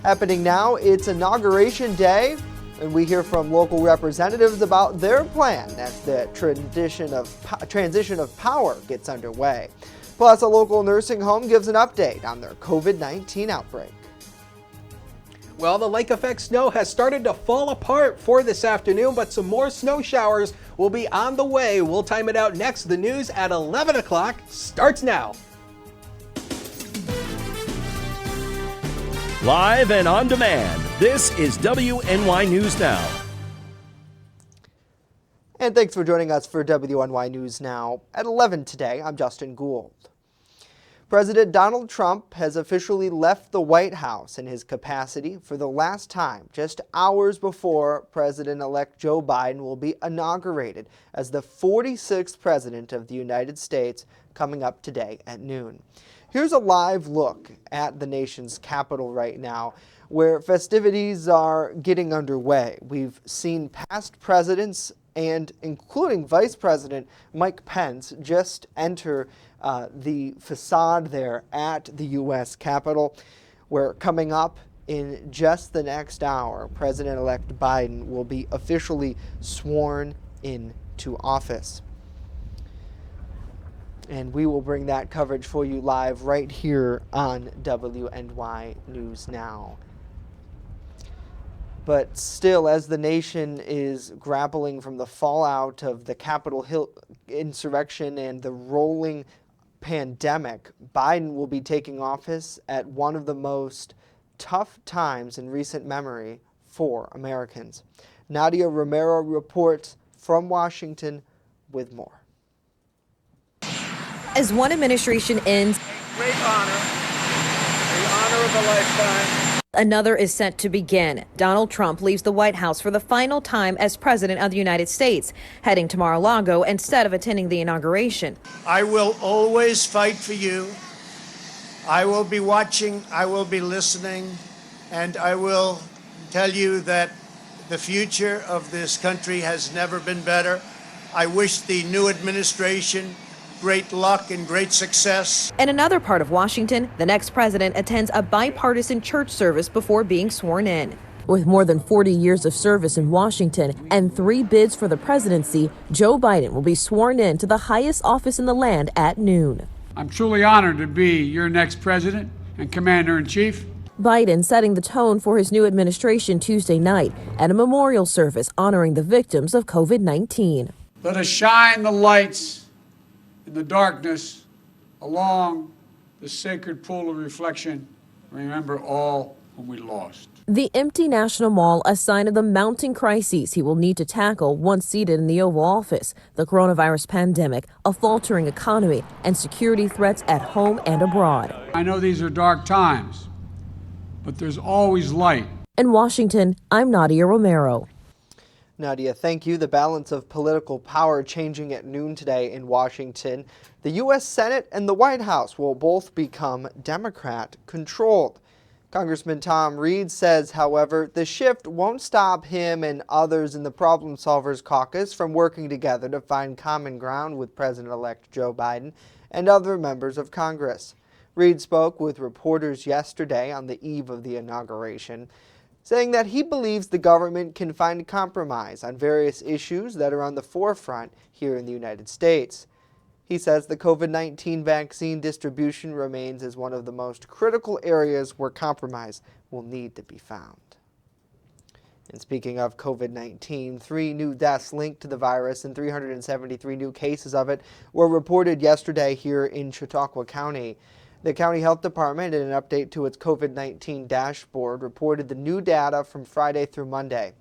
Happening now, it's Inauguration Day, and we hear from local representatives about their plan as the transition of power gets underway. Plus, a local nursing home gives an update on their COVID-19 outbreak. Well, the lake effect snow has started to fall apart for this afternoon, but some more snow showers will be on the way. We'll time it out next. The news at 11 o'clock starts now. Live and on demand, this is WNY News Now. And thanks for joining us for WNY News Now. At 11 today, I'm Justin Gould. President Donald Trump has officially left the White House in his capacity for the last time, just hours before President-elect Joe Biden will be inaugurated as the 46th President of the United States, coming up today at noon. Here's a live look at the nation's capital right now, where festivities are getting underway. We've seen past presidents and including Vice President Mike Pence just enter the facade there at the U.S. Capitol, where coming up in just the next hour, President-elect Biden will be officially sworn into office. And we will bring that coverage for you live right here on WNY News Now. But still, as the nation is grappling from the fallout of the Capitol Hill insurrection and the rolling pandemic, Biden will be taking office at one of the most tough times in recent memory for Americans. Nadia Romero reports from Washington with more. As one administration ends, great honor, the honor of a lifetime. Another is set to begin. Donald Trump leaves the White House for the final time as President of the United States, heading to Mar-a-Lago instead of attending the inauguration. I will always fight for you. I will be watching, I will be listening, and I will tell you that the future of this country has never been better. I wish the new administration great luck and great success. In another part of Washington, the next president attends a bipartisan church service before being sworn in. With more than 40 years of service in Washington and 3 bids for the presidency, Joe Biden will be sworn in to the highest office in the land at noon. I'm truly honored to be your next president and commander-in-chief. Biden setting the tone for his new administration Tuesday night at a memorial service honoring the victims of COVID-19. Let us shine the lights in the darkness along the sacred pool of reflection. Remember all whom we lost. The empty National Mall, a sign of the mounting crises he will need to tackle once seated in the Oval Office: the coronavirus pandemic, a faltering economy, and security threats at home and abroad. I know these are dark times, but there's always light. In Washington, I'm Nadia Romero. Nadia, thank you. The balance of political power changing at noon today in Washington. The U.S. Senate and the White House will both become Democrat-controlled. Congressman Tom Reed says, however, the shift won't stop him and others in the Problem Solvers Caucus from working together to find common ground with President-elect Joe Biden and other members of Congress. Reed spoke with reporters yesterday on the eve of the inauguration, saying that he believes the government can find compromise on various issues that are on the forefront here in the United States. He says the COVID-19 vaccine distribution remains as one of the most critical areas where compromise will need to be found. And speaking of COVID-19, 3 new deaths linked to the virus and 373 new cases of it were reported yesterday here in Chautauqua County. The County Health Department, in an update to its COVID-19 dashboard, reported the new data from Friday through Monday.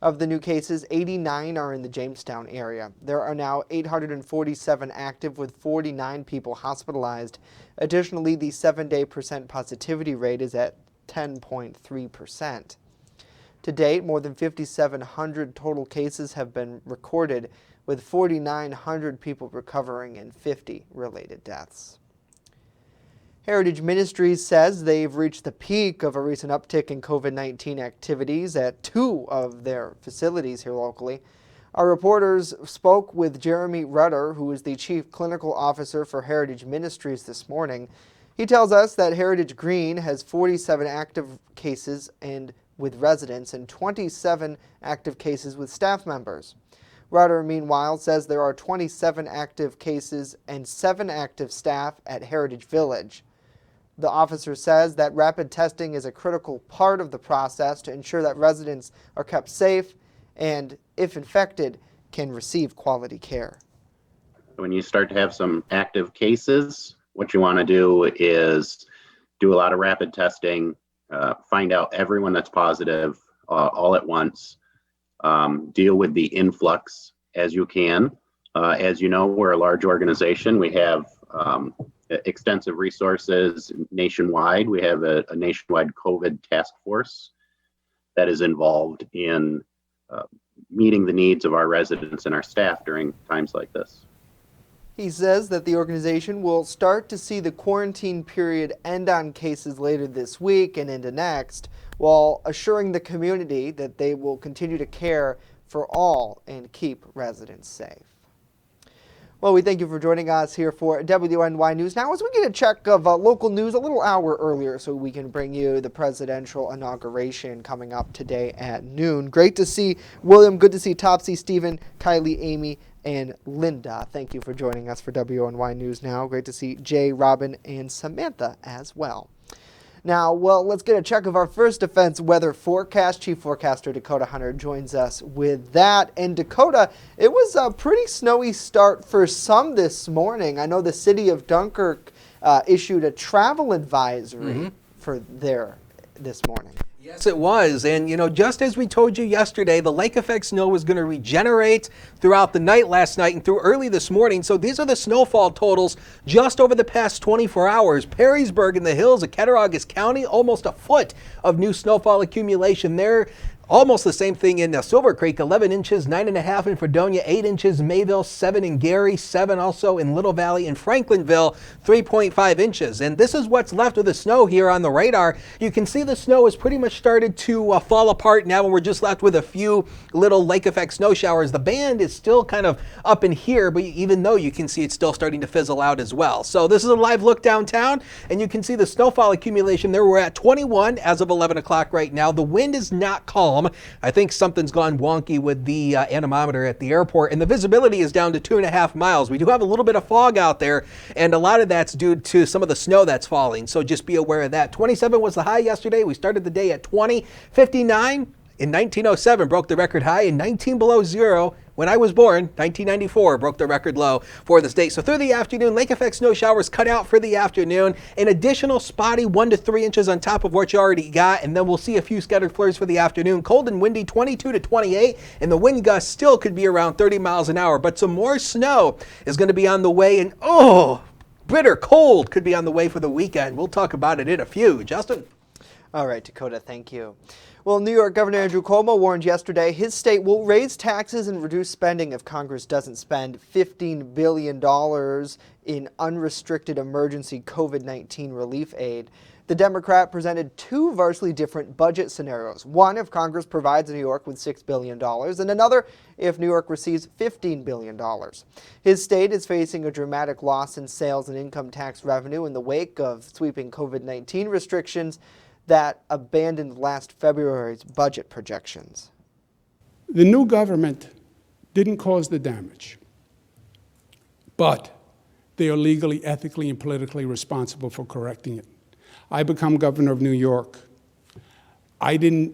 Of the new cases, 89 are in the Jamestown area. There are now 847 active, with 49 people hospitalized. Additionally, the 7-day percent positivity rate is at 10.3%. To date, more than 5,700 total cases have been recorded, with 4,900 people recovering and 50 related deaths. Heritage Ministries says they've reached the peak of a recent uptick in COVID-19 activities at 2 of their facilities here locally. Our reporters spoke with Jeremy Rudder, who is the Chief Clinical Officer for Heritage Ministries this morning. He tells us that Heritage Green has 47 active cases and with residents and 27 active cases with staff members. Rudder, meanwhile, says there are 27 active cases and 7 active staff at Heritage Village. The officer says that rapid testing is a critical part of the process to ensure that residents are kept safe and, if infected, can receive quality care. When you start to have some active cases, what you want to do is do a lot of rapid testing, find out everyone that's positive all at once, deal with the influx as you can. As you know, we're a large organization. We have extensive resources nationwide. We have a nationwide COVID task force that is involved in meeting the needs of our residents and our staff during times like this. He says that the organization will start to see the quarantine period end on cases later this week and into next, while assuring the community that they will continue to care for all and keep residents safe. Well, we thank you for joining us here for WNY News Now as we get a check of local news a little hour earlier so we can bring you the presidential inauguration coming up today at noon. Great to see William, good to see Topsy, Stephen, Kylie, Amy, and Linda. Thank you for joining us for WNY News Now. Great to see Jay, Robin, and Samantha as well. Now, well, let's get a check of our first defense weather forecast. Chief Forecaster Dakota Hunter joins us with that. And Dakota, it was a pretty snowy start for some this morning. I know the city of Dunkirk issued a travel advisory for there this morning. Yes, it was. And, you know, just as we told you yesterday, the lake effect snow was going to regenerate throughout the night last night and through early this morning. So these are the snowfall totals just over the past 24 hours. Perrysburg in the hills of Cattaraugus County, almost a foot of new snowfall accumulation there. Almost the same thing in Silver Creek, 11 inches, 9.5 in Fredonia, 8 inches, Mayville, 7 in Gary, 7 also in Little Valley, and Franklinville, 3.5 inches. And this is what's left of the snow here on the radar. You can see the snow has pretty much started to fall apart now, and we're just left with a few little lake effect snow showers. The band is still kind of up in here, but even though you can see it's still starting to fizzle out as well. So this is a live look downtown, and you can see the snowfall accumulation there. We're at 21 as of 11 o'clock right now. The wind is not calm. I think something's gone wonky with the anemometer at the airport, and the visibility is down to 2.5 miles. We do have a little bit of fog out there, and a lot of that's due to some of the snow that's falling, so just be aware of that. 27 was the high yesterday. We started the day at 20. 59 in 1907 broke the record high, and 19 below zero when I was born, 1994, broke the record low for the state. So through the afternoon, lake effect snow showers cut out for the afternoon. An additional spotty 1 to 3 inches on top of what you already got, and then we'll see a few scattered flurries for the afternoon. Cold and windy, 22 to 28, and the wind gust still could be around 30 miles an hour. But some more snow is going to be on the way, and bitter cold could be on the way for the weekend. We'll talk about it in a few. Justin? All right, Dakota, thank you. Well, New York Governor Andrew Cuomo warned yesterday his state will raise taxes and reduce spending if Congress doesn't spend $15 billion in unrestricted emergency COVID-19 relief aid. The Democrat presented 2 vastly different budget scenarios. One if Congress provides New York with $6 billion, and another if New York receives $15 billion. His state is facing a dramatic loss in sales and income tax revenue in the wake of sweeping COVID-19 restrictions that abandoned last February's budget projections. The new government didn't cause the damage, but they are legally, ethically, and politically responsible for correcting it. I become governor of New York. I didn't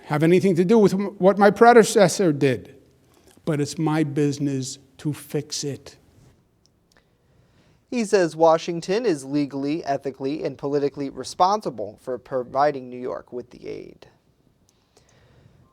have anything to do with what my predecessor did, but it's my business to fix it. He says Washington is legally, ethically, and politically responsible for providing New York with the aid.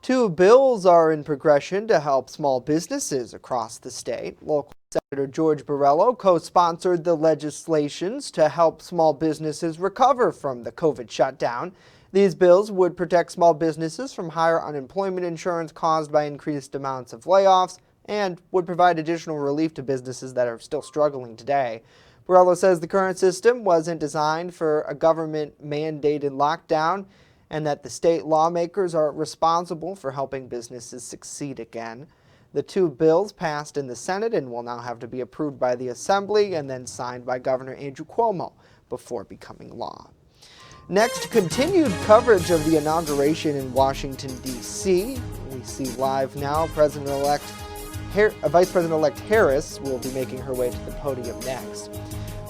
2 bills are in progression to help small businesses across the state. Local Senator George Borrello co-sponsored the legislations to help small businesses recover from the COVID shutdown. These bills would protect small businesses from higher unemployment insurance caused by increased amounts of layoffs and would provide additional relief to businesses that are still struggling today. Borrello says the current system wasn't designed for a government-mandated lockdown and that the state lawmakers are responsible for helping businesses succeed again. The two bills passed in the Senate and will now have to be approved by the Assembly and then signed by Governor Andrew Cuomo before becoming law. Next, continued coverage of the inauguration in Washington, D.C. We see live now Vice President-elect Harris will be making her way to the podium next.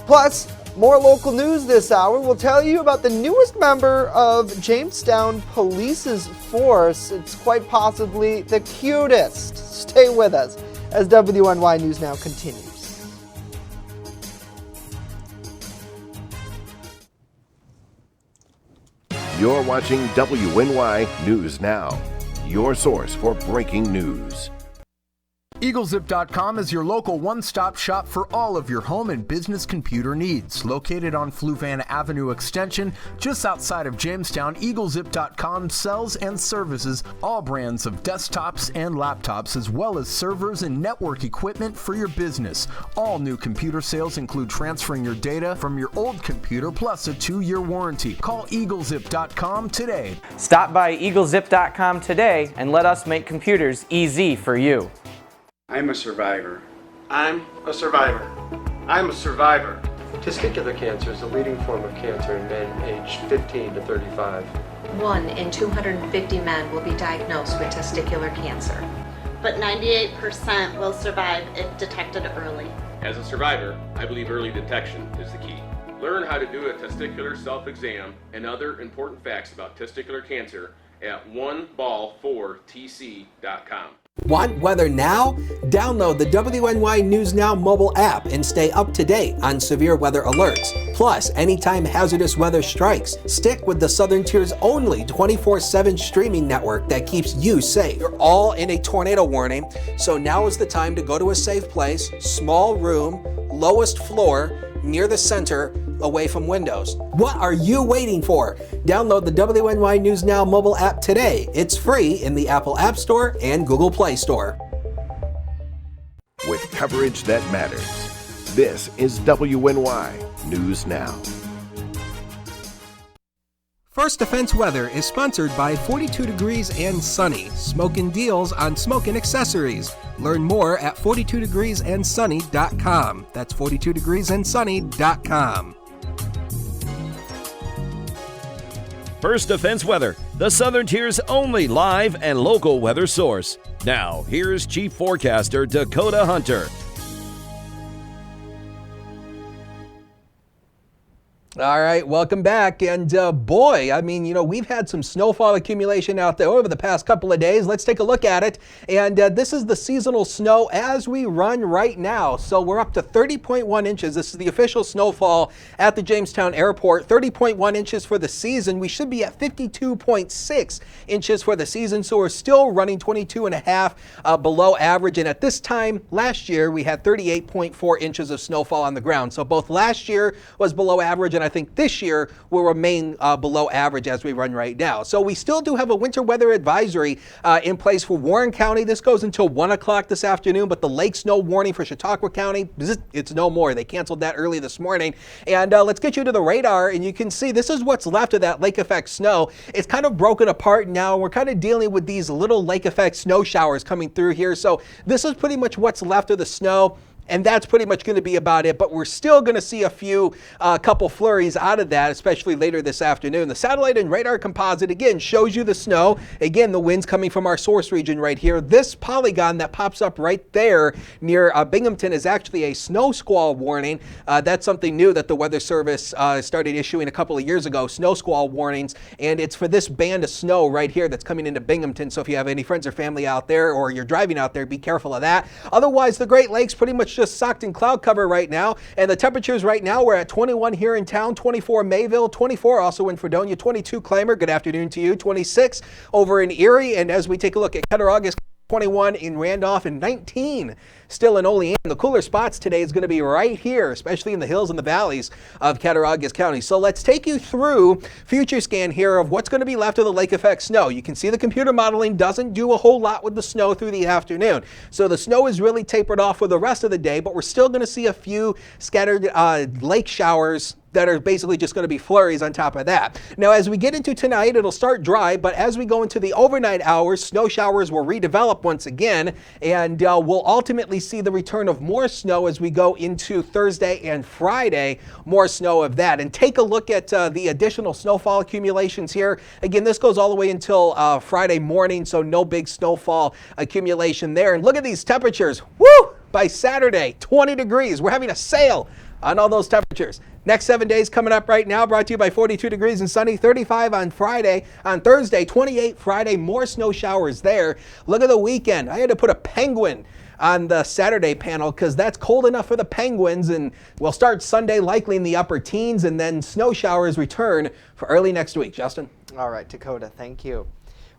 Plus, more local news this hour. We'll tell you about the newest member of Jamestown Police's force. It's quite possibly the cutest. Stay with us as WNY News Now continues. You're watching WNY News Now, your source for breaking news. EagleZip.com is your local one-stop shop for all of your home and business computer needs. Located on Fluvan Avenue Extension, just outside of Jamestown, EagleZip.com sells and services all brands of desktops and laptops, as well as servers and network equipment for your business. All new computer sales include transferring your data from your old computer plus a 2-year warranty. Call EagleZip.com today. Stop by EagleZip.com today and let us make computers easy for you. I'm a survivor. I'm a survivor. I'm a survivor. Testicular cancer is the leading form of cancer in men aged 15 to 35. 1 in 250 men will be diagnosed with testicular cancer. But 98% will survive if detected early. As a survivor, I believe early detection is the key. Learn how to do a testicular self-exam and other important facts about testicular cancer at oneball4tc.com. Want weather now? Download the WNY News Now mobile app and stay up to date on severe weather alerts. Plus, anytime hazardous weather strikes, stick with the Southern Tier's only 24/7 streaming network that keeps you safe. You're all in a tornado warning, so now is the time to go to a safe place, small room, lowest floor, near the center, away from windows. What are you waiting for? Download the WNY News Now mobile app today. It's free in the Apple App Store and Google Play Store. With coverage that matters, this is WNY News Now. First Defense Weather is sponsored by 42 Degrees and Sunny, smokin' deals on smoking accessories. Learn more at 42degreesandsunny.com. That's 42degreesandsunny.com. First Defense Weather, the Southern Tier's only live and local weather source. Now, here's Chief Forecaster Dakota Hunter. All right, welcome back. And boy, I mean, we've had some snowfall accumulation out there over the past couple of days. Let's take a look at it. And this is the seasonal snow as we run right now. So we're up to 30.1 inches. This is the official snowfall at the Jamestown Airport. 30.1 inches for the season. We should be at 52.6 inches for the season. So we're still running 22.5 below average. And at this time last year, we had 38.4 inches of snowfall on the ground. So both last year was below average, and I think this year will remain below average as we run right now. So we still do have a winter weather advisory in place for Warren County. This goes until 1 o'clock this afternoon, but the lake snow warning for Chautauqua County, it's no more. They canceled that early this morning. And let's get you to the radar, and you can see this is what's left of that lake effect snow. It's kind of broken apart now, and we're kind of dealing with these little lake effect snow showers coming through here. So this is pretty much what's left of the snow. And that's pretty much going to be about it, but we're still going to see a couple flurries out of that, especially later this afternoon. The satellite and radar composite, again, shows you the snow. Again, the winds coming from our source region right here. This polygon that pops up right there near Binghamton is actually a snow squall warning. That's something new that the Weather Service started issuing a couple of years ago, snow squall warnings, and it's for this band of snow right here that's coming into Binghamton. So if you have any friends or family out there or you're driving out there, be careful of that. Otherwise, the Great Lakes pretty much just socked in cloud cover right now, and the temperatures right now, we're at 21 here in town, 24 Mayville, 24 also in Fredonia, 22 Claymore, good afternoon to you, 26 over in Erie, and as we take a look at Cattaraugus, 21 in Randolph, and 19 still in Olean. The cooler spots today is going to be right here, especially in the hills and the valleys of Cattaraugus County. So let's take you through future scan here of what's going to be left of the lake effect snow. You can see the computer modeling doesn't do a whole lot with the snow through the afternoon. So the snow is really tapered off for the rest of the day, but we're still going to see a few scattered lake showers that are basically just going to be flurries on top of that. Now, as we get into tonight, it'll start dry, but as we go into the overnight hours, snow showers will redevelop once again, and we'll ultimately see the return of more snow as we go into Thursday and Friday, more snow of that. And take a look at the additional snowfall accumulations here. Again, this goes all the way until Friday morning, so no big snowfall accumulation there. And look at these temperatures. Woo! By Saturday, 20 degrees. We're having a sale on all those temperatures. Next 7 days coming up right now, brought to you by 42 degrees and sunny, 35 on Friday. On Thursday, 28 Friday, more snow showers there. Look at the weekend. I had to put a penguin on the Saturday panel because that's cold enough for the penguins, and we'll start Sunday likely in the upper teens, and then snow showers return for early next week. Justin? All right, Dakota, thank you.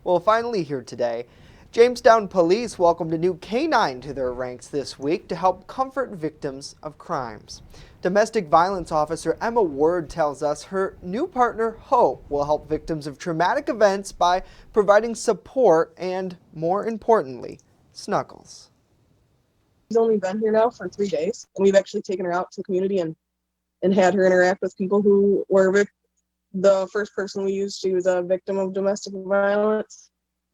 Well, finally here today, Jamestown police welcomed a new canine to their ranks this week to help comfort victims of crimes. Domestic violence officer Emma Word tells us her new partner, Hope, will help victims of traumatic events by providing support and, more importantly, snuggles. She's only been here now for 3 days, and we've actually taken her out to the community and had her interact with people who were the first person we used. She was a victim of domestic violence,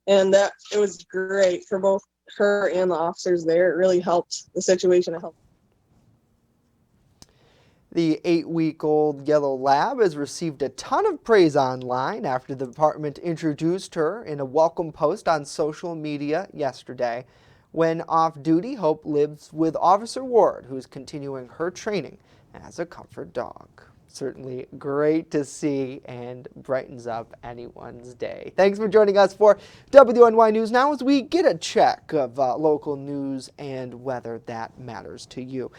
and that it was great for both her and the officers there. It really helped the situation. It helped. The 8-week-old yellow lab has received a ton of praise online after the department introduced her in a welcome post on social media yesterday. When off duty, Hope lives with Officer Ward, who's continuing her training as a comfort dog. Certainly great to see and brightens up anyone's day. Thanks for joining us for WNY News Now as we get a check of local news and weather that matters to you.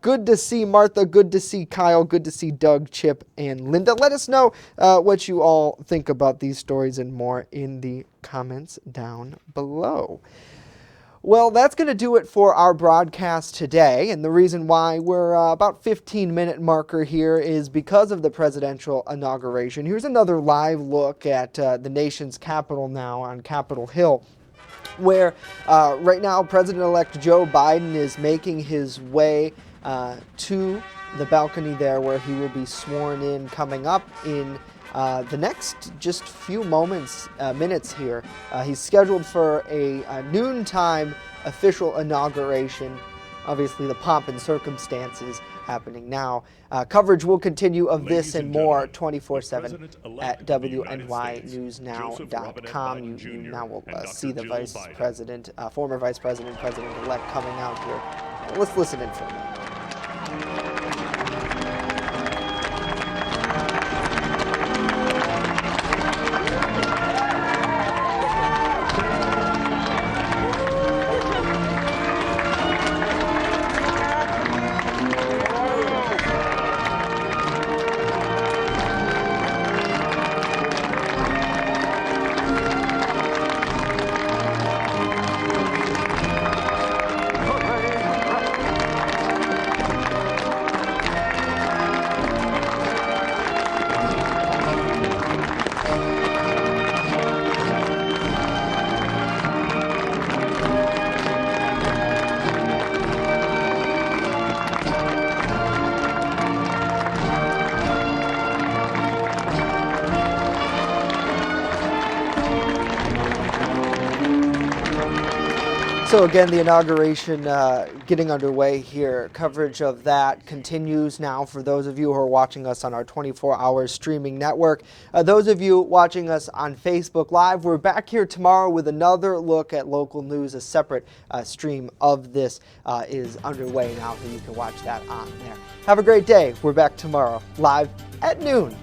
Good to see Martha, good to see Kyle, good to see Doug, Chip, and Linda. Let us know what you all think about these stories and more in the comments down below. Well, that's going to do it for our broadcast today, and the reason why we're about 15-minute marker here is because of the presidential inauguration. Here's another live look at the nation's capital now on Capitol Hill, where right now President-elect Joe Biden is making his way to the balcony there where he will be sworn in coming up in the next just few minutes here. He's scheduled for a noontime official inauguration. Obviously, the pomp and circumstances happening now. Coverage will continue of this and more 24/7 at WNYNewsNow.com. You now will see the Vice President, former Vice President, President-elect coming out here. Let's listen in for a minute. So again, the inauguration getting underway here. Coverage of that continues now for those of you who are watching us on our 24-hour streaming network. Those of you watching us on Facebook Live, we're back here tomorrow with another look at local news. A separate stream of this is underway now, so you can watch that on there. Have a great day. We're back tomorrow live at noon.